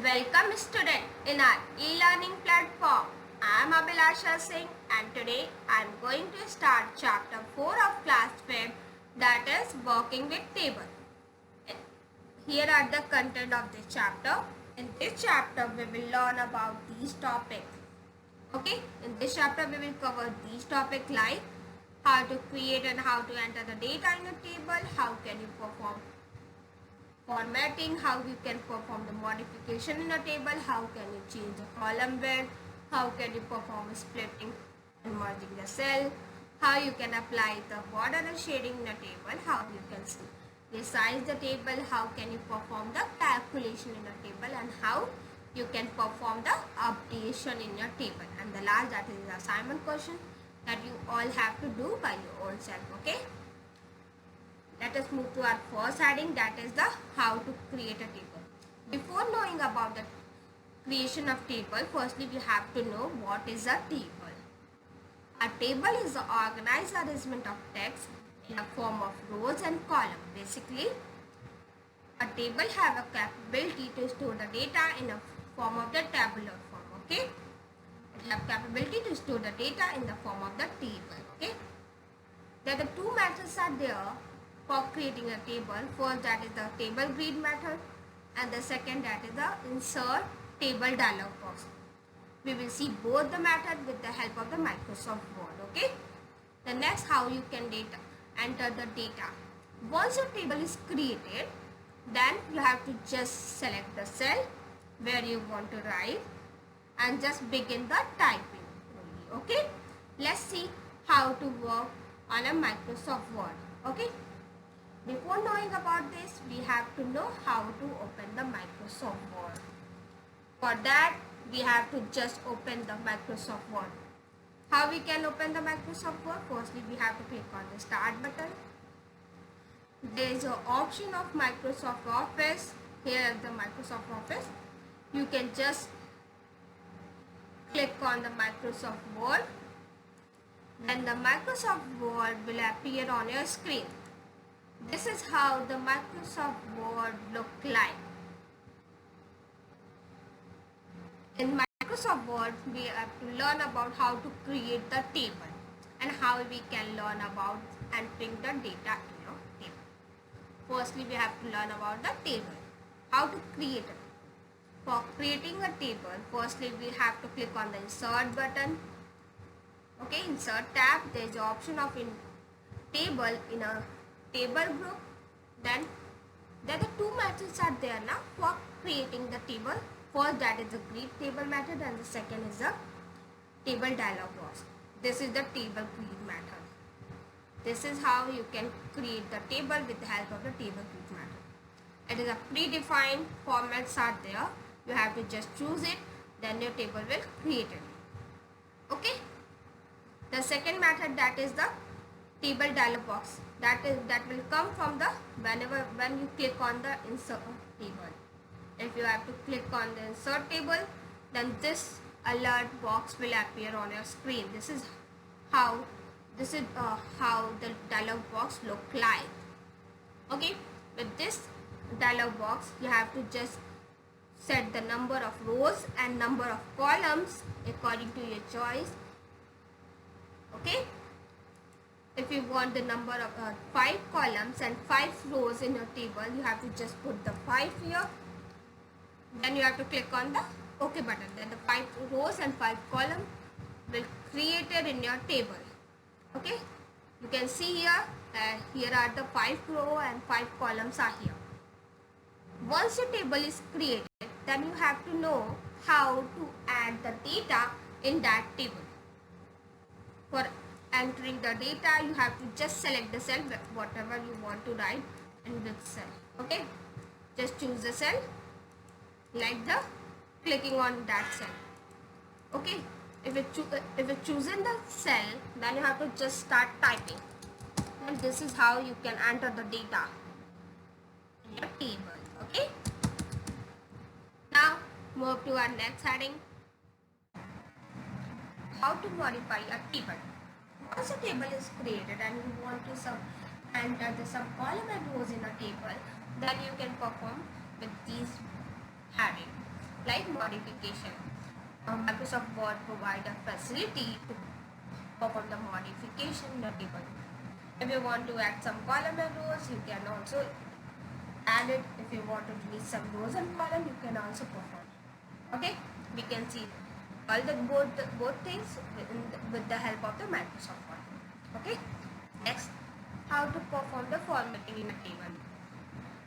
Welcome student in our e-learning platform. I am Abhilasha Singh and today I am going to start chapter 4 of class 5, that is working with table. Here are the content of this chapter. In this chapter we will learn about these topics. Okay, in this chapter we will cover these topics like how to create and how to enter the data in a table, how can you perform formatting, how you can perform the modification in a table, how can you change the column width, how can you perform splitting and merging the cell, how you can apply the border and shading in a table, how you can resize the table, how can you perform the calculation in a table, and how you can perform the updation in your table. And the last, that is the assignment question that you all have to do by your own self. Okay, let us move to our first heading, that is the how to create a table. Before knowing about the creation of table, firstly we have to know what is a table. A table is the organized arrangement of text in a form of rows and columns. Basically, a table have a capability to store the data in a form of the tabular form. Okay, it have capability to store the data in the form of the table. Okay, there are the two methods are there for creating a table. First, that is the table grid method, and the second, that is the insert table dialog box. We will see both the method with the help of the Microsoft Word. Okay, the next, how you can enter the data. Once your table is created, then you have to just select the cell where you want to write and just begin the typing only. Okay, let's see how to work on a Microsoft Word. Okay, before knowing about this, we have to know how to open the Microsoft Word. For that, we have to just open the Microsoft Word. How we can open the Microsoft Word? Firstly, we have to click on the Start button. There is an option of Microsoft Office. Here is the Microsoft Office. You can just click on the Microsoft Word. Then the Microsoft Word will appear on your screen. This is how the Microsoft Word look like. In Microsoft Word, we have to learn about how to create the table and how we can learn about entering the data in your table. Firstly, we have to learn about the table, how to create it. For creating a table, firstly we have to click on the Insert button. Okay, Insert tab. There is the option of table in a table group. Then there are two methods are there now for creating the table. First, that is the grid table method, and the second is the table dialog box. This is the table grid method. This is how you can create the table with the help of the table grid method. It is a predefined formats are there. You have to just choose it, then your table will create it. Okay. The second method, that is the table dialog box. That will come from the when you click on the insert table. If you have to click on the insert table, then this alert box will appear on your screen. This is how the dialog box look like. Okay, with this dialog box, you have to just set the number of rows and number of columns according to your choice. Okay, if you want the number of 5 columns and 5 rows in your table, you have to just put the 5 here. Then you have to click on the OK button. Then the 5 rows and 5 columns will created in your table. Okay, you can see here. Here are the 5 row and 5 columns are here. Once your table is created, then you have to know how to add the data in that table. For entering the data, you have to just select the cell, whatever you want to write in this cell. Okay, just choose the cell like the clicking on that cell. Okay, if you chosen the cell, then you have to just start typing, and this is how you can enter the data in your table. Okay, now move to our next heading, how to modify a table. Once a table is created and you want to enter the sub column and rows in a table, then you can perform with these headings. modification. Microsoft Word provide a facility to perform the modification in a table. If you want to add some column and rows, you can also add it. If you want to delete some rows and column, you can also perform. Okay, we can see all the both things with the help of the Microsoft Word. Okay, next, how to perform the formatting in a table.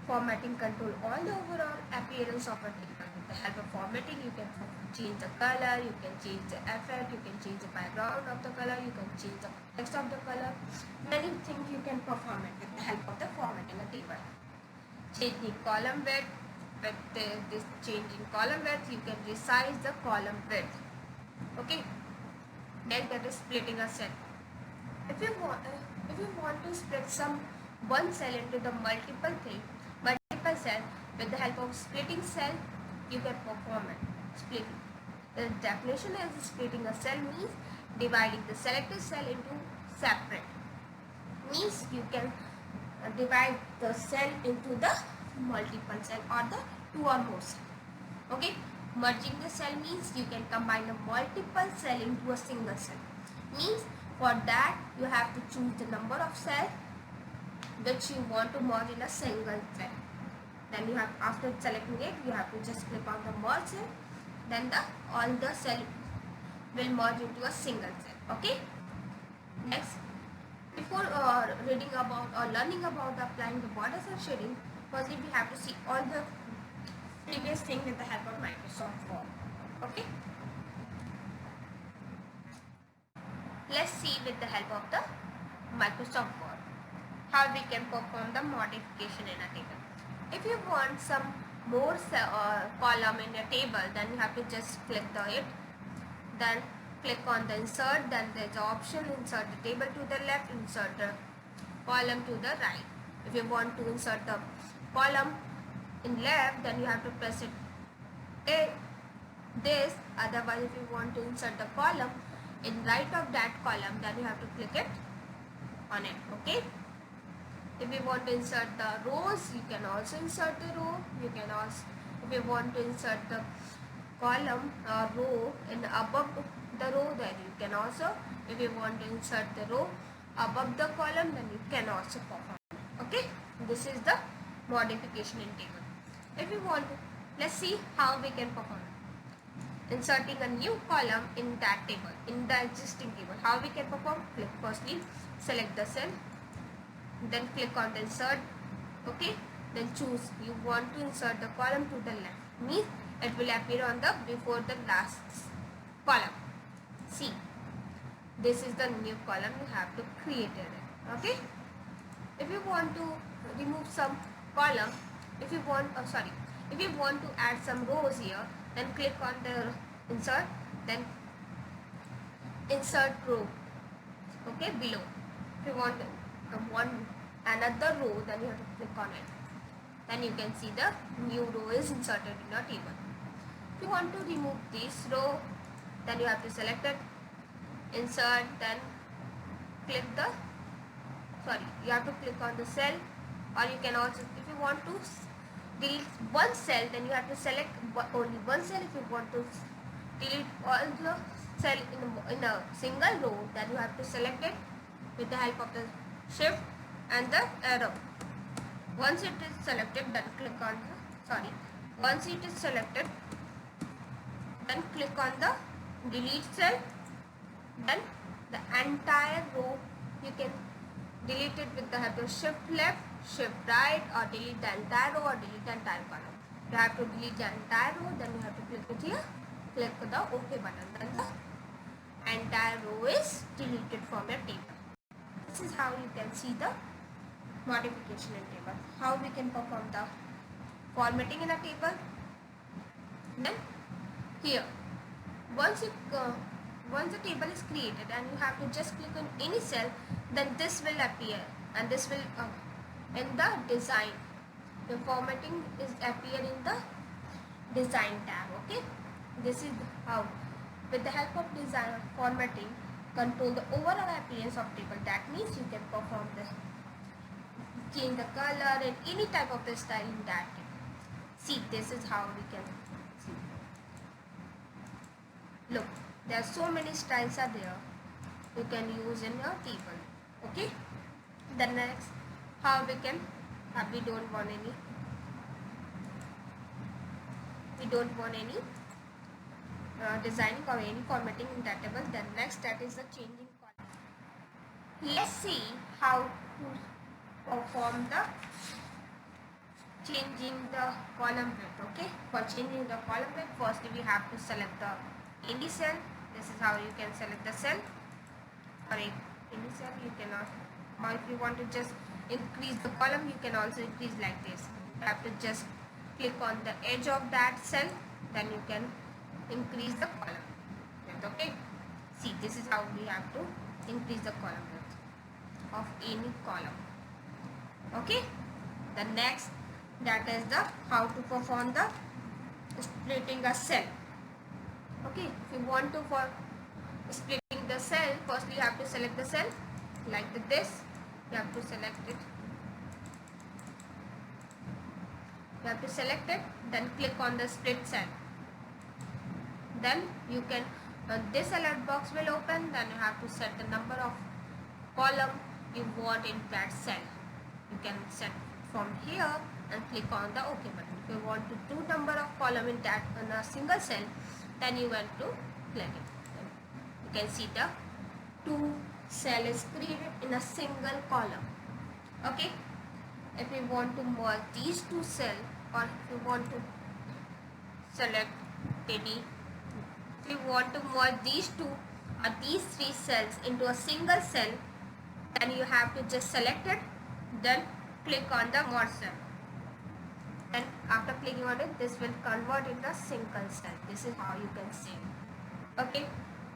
Formatting control all the overall appearance of a table. With the help of formatting, you can change the color, you can change the effect, you can change the background of the color, you can change the text of the color. Many things you can perform it with the help of the formatting a table. Changing column width. With this changing column width, you can resize the column width. Okay. Then that is splitting a cell. If you want to split some one cell into the multiple cell, with the help of splitting cell, you can perform it. Splitting. The definition is splitting a cell means dividing the selected cell into separate. Means you can divide the cell into the multiple cell or the two or more cell. Okay. Merging the cell means you can combine the multiple cell into a single cell. Means for that you have to choose the number of cells which you want to merge in a single cell. Then you have, after selecting it, you have to just click on the merge cell. Then all the cell will merge into a single cell. Okay. Next, before reading about or learning about applying the borders and shading, firstly we have to see all the previous thing with the help of Microsoft Word. Okay. Let's see with the help of the Microsoft Word how we can perform the modification in a table. If you want some more column in a table, then you have to just click it. Then click on the insert. Then there is the option insert the table to the left, insert the column to the right. If you want to insert the column in left, then you have to press this. Otherwise, if you want to insert the column in right of that column, then you have to click it on it. Okay. If you want to insert the rows, you can also insert the row. You can also, if you want to insert the column or row in above the row, then you can also. If you want to insert the row above the column, then you can also perform. Okay, this is the modification in table. If you want to, let's see how we can perform it. Inserting a new column in that table, in the existing table. How we can perform? Click firstly, select the cell. Then click on the insert. Okay, then choose you want to insert the column to the left, means it will appear on the before the last column. See, this is the new column you have to create it. Okay, if you want to remove some column, if you want to add some rows here, then click on the insert, then insert row. Okay, below. If you want another row, then you have to click on it. Then you can see the new row is inserted in your table. If you want to remove this row, then you have to select it, insert, then click you have to click on the cell, or you can also, if you want to delete one cell, then you have to select only one cell. If you want to delete all the cell in a single row, then you have to select it with the help of the shift and the arrow. Once it is selected, then click on once it is selected, then click on the delete cell. Then the entire row you can delete it with the help of shift left, shift right, or delete the entire row or delete the entire column. You have to delete the entire row, then you have to click it here, click the OK button, then the entire row is deleted from your table. This is how you can see the modification in table. How we can perform the formatting in a table. Then here, once the table is created and you have to just click on any cell, then this will appear, and this will in the design. The formatting is appear in the design tab. Okay, this is how with the help of design formatting control the overall appearance of table. That means you can perform the change the color and any type of the style in that table. See, this is how we can see. Look, there are so many styles are there you can use in your table. Okay. The next, how we can, we don't want any designing or any formatting in that table. Then next, that is the changing column. Let's see how to perform the changing the column width. Okay, for changing the column width, firstly we have to select the any cell. This is how you can select the cell, or any cell you cannot, or if you want to just increase the column, you can also increase like this. You have to just click on the edge of that cell, then you can increase the column width. Okay, see, this is how we have to increase the column width of any column. Okay, the next, that is the how to perform the splitting a cell. Okay, if you want to for splitting the cell, firstly you have to select the cell like this. You have to select it. You have to select it, then click on the split cell. Then you can, this alert box will open. Then you have to set the number of column you want in that cell. You can set from here and click on the OK button. If you want to do number of column in that in a single cell, then you want to click it. You can see the 2 cell is created in a single column. Okay. If you want to merge these 2 cells, or if you want to select any, if you want to merge these 2 or these 3 cells into a single cell, then you have to just select it, then click on the merge cell, and after clicking on it, this will convert into a single cell. This is how you can see. Okay,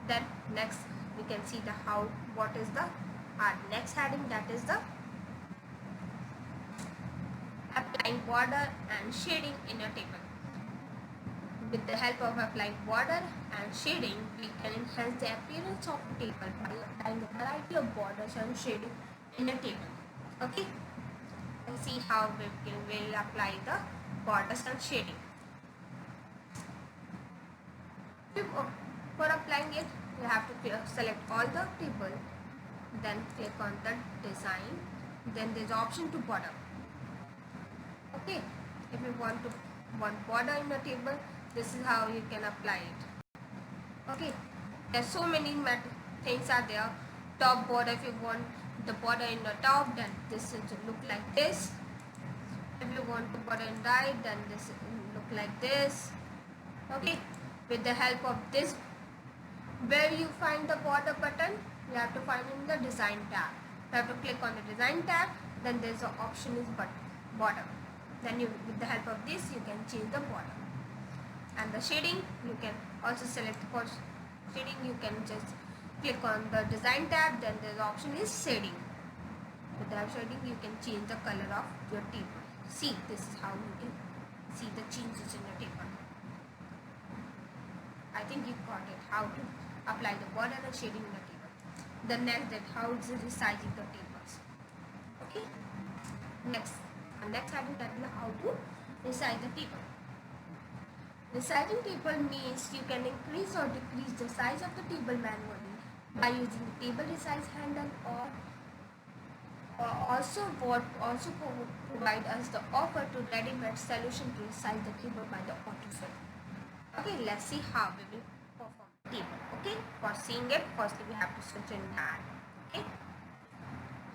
then next we can see the how, what is the next heading, that is the applying border and shading in a table. With the help of applying border and shading, we can enhance the appearance of the table by applying a variety of borders and shading in a table. Okay, let's see how we will apply the borders and shading. For applying it, you have to select all the table, then click on the design, then there's option to border. Okay, if you want border in the table, this is how you can apply it. Okay, there's so many things are there. Top border, if you want the border in the top, then this will look like this. If you want to border in right, then this will look like this. Okay, with the help of this, where you find the border button, you have to find in the design tab. You have to click on the design tab, then there's an option is border. Then you, with the help of this, you can change the border. And the shading, you can also select for shading, you can just click on the design tab, then the option is shading. With the shading, you can change the color of your table. See, this is how you can see the changes in your table. I think you got it, how to apply the border and shading in the table. The next, that how is resizing the tables. Okay, next item, that is how to resize the table. Resizing table means you can increase or decrease the size of the table manually by using the table resize handle, or also provide us the offer to ready-made solution to resize the table by the autofill. Okay, let's see how we will perform the table. Okay, for seeing it, firstly we have to switch in that. Okay,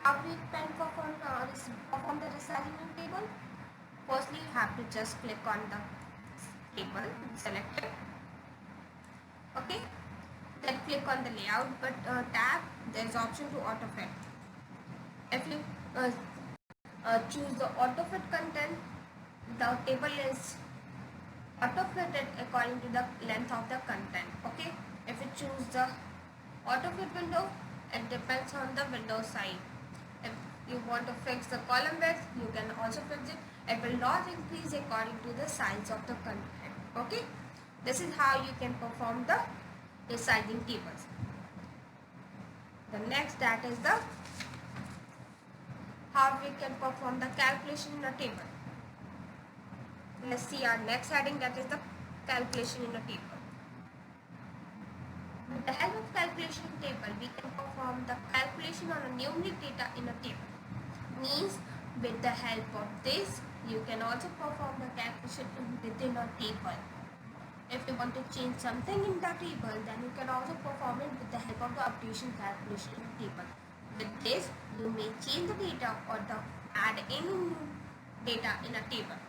how we can perform the resizing in table. Firstly, you have to just click on the table, select it. Okay, then click on the layout tab. There is option to autofit. If you choose the autofit content, the table is autofitted according to the length of the content. Okay, if you choose the autofit window, it depends on the window size. If you want to fix the column width, you can also fix it. It will not increase according to the size of the content. Okay, this is how you can perform the resizing tables. The next, that is the how we can perform the calculation in a table. Let's see our next heading, that is the calculation in a table. the help of calculation table, we can perform the calculation on a numeric data in a table. Means with the help of this, you can also perform the calculation within a table. If you want to change something in the table, then you can also perform it with the help of the updation calculation in the table. With this, you may change the data or add any new data in a table.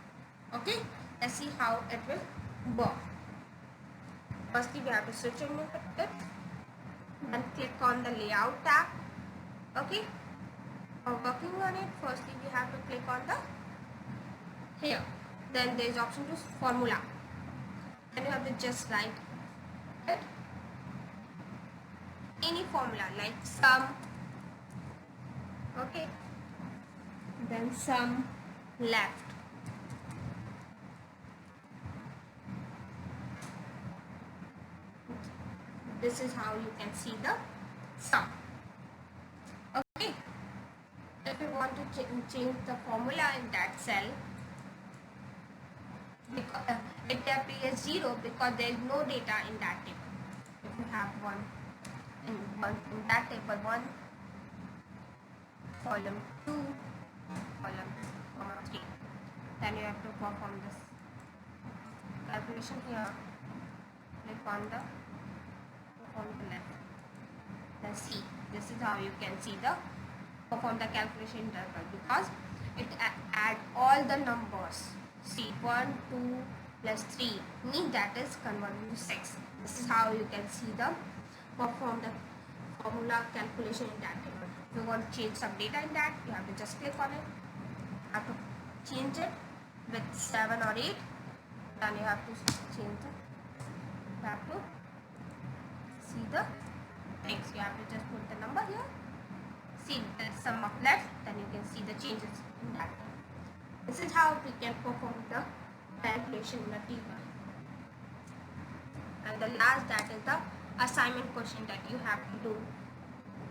Okay, let's see how it will work. Firstly, we have to switch on it, then click on the layout tab. Okay, for working on it, firstly we have to click on the here. Then there is option to formula. Then you have to just write it, any formula like sum. Okay, then sum left. This is how you can see the sum. Okay, if you want to change the formula in that cell, because, it appears 0 because there is no data in that table. If you have one in that table, 1 column 2 column 3, then you have to perform this calculation here. Click on the left. Then see, this is how you can see the perform the calculation interval, because it add all the numbers. See, 1 2 plus 3 means that is converted to 6. This is how you can see the perform the formula calculation in that table. If you want to change some data in that, you have to just click on it. You have to change it with 7 or 8. Then you have to change it. You have to see the things. You have to just put the number here. See the sum of left. Then you can see the changes in that. This is how we can perform the calculation in a table. And the last, that is the assignment question that you have to do.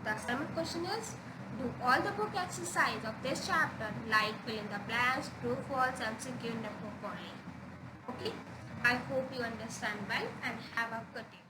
The assignment question is, do all the book exercise of this chapter, like fill in the blanks, true, false, MCQ, and properly. Okay, I hope you understand well and have a good day.